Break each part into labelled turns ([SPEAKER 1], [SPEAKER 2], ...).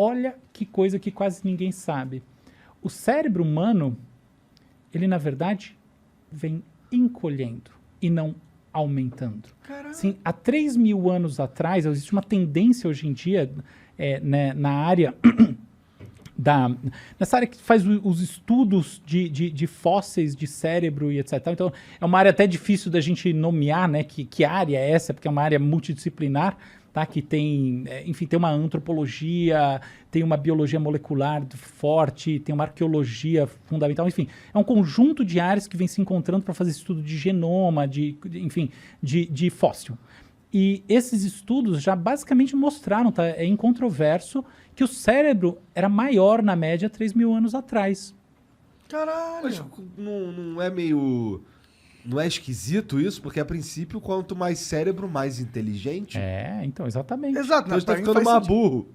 [SPEAKER 1] olha que coisa que quase ninguém sabe. O cérebro humano, ele na verdade vem encolhendo e não aumentando. Sim, há 3 mil anos atrás, existe uma tendência hoje em dia né, na área nessa área que faz os estudos de fósseis de cérebro e etc. Então, é uma área até difícil da gente nomear, né, que área é essa, porque é uma área multidisciplinar, tá, que tem, enfim, tem uma antropologia, tem uma biologia molecular forte, tem uma arqueologia fundamental, enfim, é um conjunto de áreas que vem se encontrando para fazer estudo de genoma, enfim, de fóssil. E esses estudos já basicamente mostraram, tá, é incontroverso, que o cérebro era maior na média 3 mil anos atrás.
[SPEAKER 2] Caralho!
[SPEAKER 3] Mas não é meio... Não é esquisito isso? Porque, a princípio, quanto mais cérebro, mais inteligente.
[SPEAKER 1] Então, exatamente.
[SPEAKER 2] Exato,
[SPEAKER 3] Então a gente tá
[SPEAKER 2] pra mim
[SPEAKER 3] ficando
[SPEAKER 2] faz
[SPEAKER 3] mais
[SPEAKER 2] sentido.
[SPEAKER 3] burro.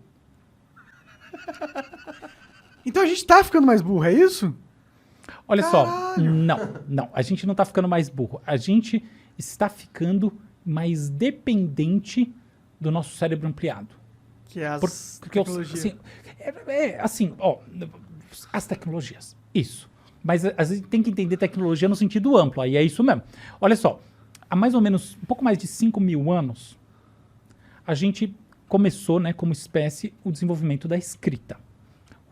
[SPEAKER 2] Então a gente tá ficando mais burro, é isso?
[SPEAKER 1] Olha só,
[SPEAKER 2] Caralho!
[SPEAKER 1] não, a gente não está ficando mais burro. A gente está ficando mais dependente do nosso cérebro ampliado.
[SPEAKER 2] Que é as
[SPEAKER 1] Porque
[SPEAKER 2] tecnologias.
[SPEAKER 1] assim, ó, as tecnologias, isso. Mas a gente tem que entender tecnologia no sentido amplo, aí é isso mesmo. Olha só, há mais ou menos, um pouco mais de 5 mil anos, a gente começou, né, como espécie, o desenvolvimento da escrita.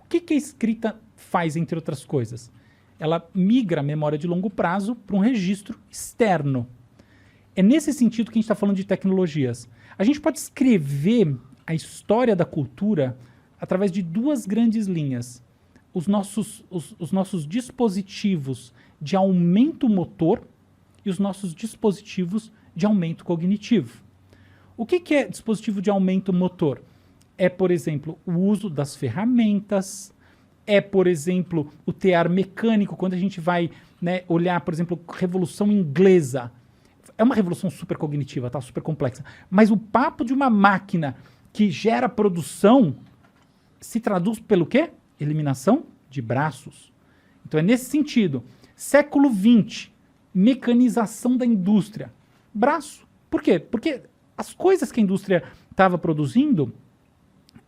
[SPEAKER 1] O que a escrita faz, entre outras coisas? Ela migra a memória de longo prazo para um registro externo. É nesse sentido que a gente está falando de tecnologias. A gente pode escrever a história da cultura através de 2 grandes linhas. Os nossos dispositivos de aumento motor e os nossos dispositivos de aumento cognitivo. O que é dispositivo de aumento motor? É, por exemplo, o uso das ferramentas, é, por exemplo, o tear mecânico, quando a gente vai, né, olhar, por exemplo, Revolução Inglesa. É uma revolução super cognitiva, tá? Super complexa. Mas o papo de uma máquina que gera produção se traduz pelo quê? Eliminação de braços. Então é nesse sentido. Século XX, mecanização da indústria. Braço. Por quê? Porque as coisas que a indústria estava produzindo,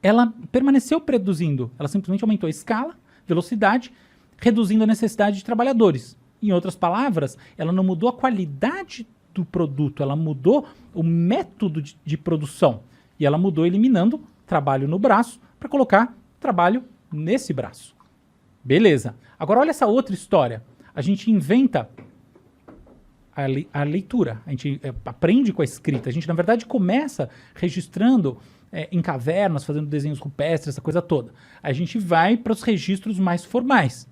[SPEAKER 1] ela permaneceu produzindo. Ela simplesmente aumentou a escala, velocidade, reduzindo a necessidade de trabalhadores. Em outras palavras, ela não mudou a qualidade do produto, ela mudou o método de produção. E ela mudou eliminando trabalho no braço para colocar trabalho nesse braço. Beleza. Agora olha essa outra história. A gente inventa a leitura, a gente aprende com a escrita. A gente, na verdade, começa registrando em cavernas, fazendo desenhos rupestres, essa coisa toda. Aí a gente vai para os registros mais formais.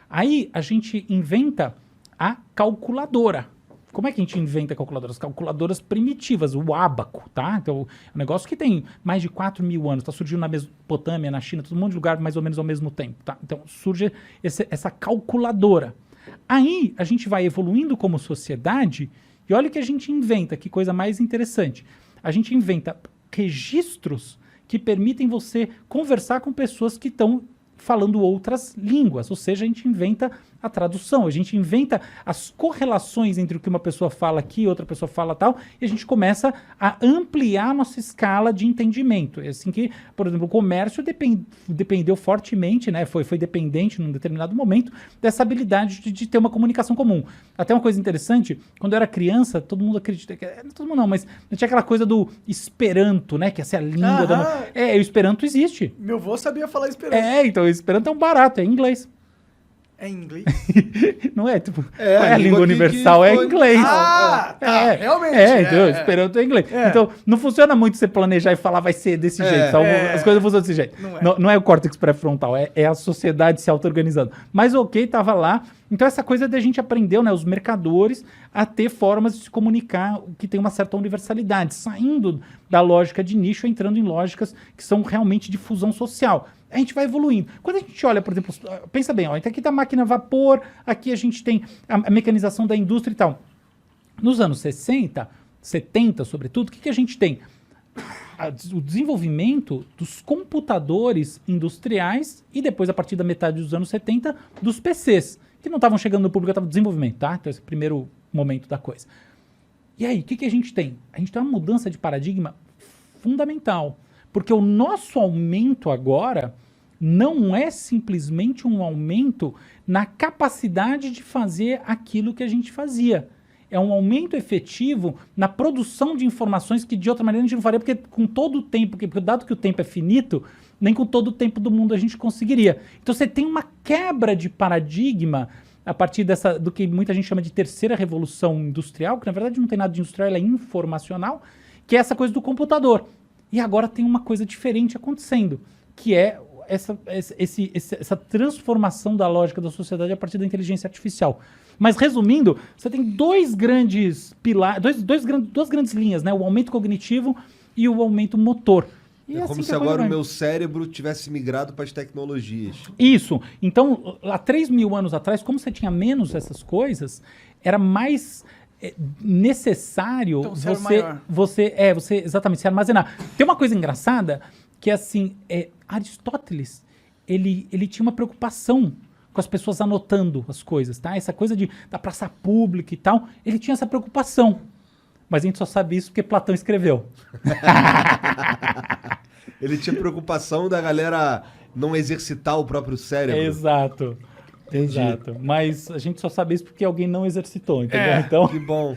[SPEAKER 1] Aí a gente inventa a calculadora. Como é que a gente inventa calculadoras? Calculadoras primitivas, o ábaco, tá? Então, é um negócio que tem mais de 4 mil anos, tá surgindo na Mesopotâmia, na China, todo um monte de lugar mais ou menos ao mesmo tempo, tá? Então, surge essa calculadora. Aí, a gente vai evoluindo como sociedade e olha o que a gente inventa, que coisa mais interessante. A gente inventa registros que permitem você conversar com pessoas que estão falando outras línguas, ou seja, a gente inventa a tradução, a gente inventa as correlações entre o que uma pessoa fala aqui, outra pessoa fala tal, e a gente começa a ampliar a nossa escala de entendimento. É assim que, por exemplo, o comércio dependeu fortemente, né, foi dependente num determinado momento dessa habilidade de ter uma comunicação comum. Até uma coisa interessante, quando eu era criança, todo mundo acredita, todo mundo não, mas tinha aquela coisa do Esperanto, né, que essa é a língua o Esperanto existe.
[SPEAKER 2] Meu avô sabia falar esperanto.
[SPEAKER 1] Então o Esperanto é um barato, é em inglês.
[SPEAKER 2] É em inglês?
[SPEAKER 1] Não é, tipo, qual é a língua universal? É inglês.
[SPEAKER 2] Realmente.
[SPEAKER 1] Então, Esperanto é inglês. Então, não funciona muito você planejar e falar vai ser desse jeito. As coisas funcionam desse jeito. Não é o córtex pré-frontal, é a sociedade se auto-organizando. Mas ok, tava lá. Então, essa coisa da gente aprendeu, né, os mercadores, a ter formas de se comunicar que tem uma certa universalidade, saindo da lógica de nicho, entrando em lógicas que são realmente de fusão social. A gente vai evoluindo. Quando a gente olha, por exemplo, pensa bem, ó, então aqui tá a máquina a vapor, aqui a gente tem a mecanização da indústria e tal. Nos anos 60, 70, sobretudo, o que a gente tem? O desenvolvimento dos computadores industriais e depois, a partir da metade dos anos 70, dos PCs, que não estavam chegando no público, estavam em desenvolvimento, tá? Então esse é o primeiro momento da coisa. E aí, o que a gente tem? A gente tem uma mudança de paradigma fundamental. Porque o nosso aumento agora não é simplesmente um aumento na capacidade de fazer aquilo que a gente fazia. É um aumento efetivo na produção de informações que de outra maneira a gente não faria, porque com todo o tempo, porque dado que o tempo é finito, nem com todo o tempo do mundo a gente conseguiria. Então você tem uma quebra de paradigma a partir do que muita gente chama de terceira revolução industrial, que na verdade não tem nada de industrial, ela é informacional, que é essa coisa do computador. E agora tem uma coisa diferente acontecendo, que é essa transformação da lógica da sociedade a partir da inteligência artificial. Mas resumindo, você tem dois grandes pilares, duas grandes linhas, né? O aumento cognitivo e o aumento motor. E
[SPEAKER 3] É
[SPEAKER 1] assim
[SPEAKER 3] como
[SPEAKER 1] que
[SPEAKER 3] se
[SPEAKER 1] a coisa
[SPEAKER 3] agora
[SPEAKER 1] vai.
[SPEAKER 3] o meu cérebro tivesse migrado para as tecnologias.
[SPEAKER 1] Isso. Então, há 3.000 anos atrás, como você tinha menos essas coisas, era mais necessário
[SPEAKER 2] Então, você era maior.
[SPEAKER 1] você exatamente se armazenar. Tem uma coisa engraçada que assim, Aristóteles, ele tinha uma preocupação com as pessoas anotando as coisas, tá? Essa coisa da praça pública e tal, ele tinha essa preocupação. Mas a gente só sabe isso porque Platão escreveu.
[SPEAKER 3] Ele tinha preocupação da galera não exercitar o próprio cérebro.
[SPEAKER 1] Exato.
[SPEAKER 3] Entendi.
[SPEAKER 1] Exato. Mas a gente só sabe isso porque alguém não exercitou, entendeu? Então,
[SPEAKER 3] Que bom.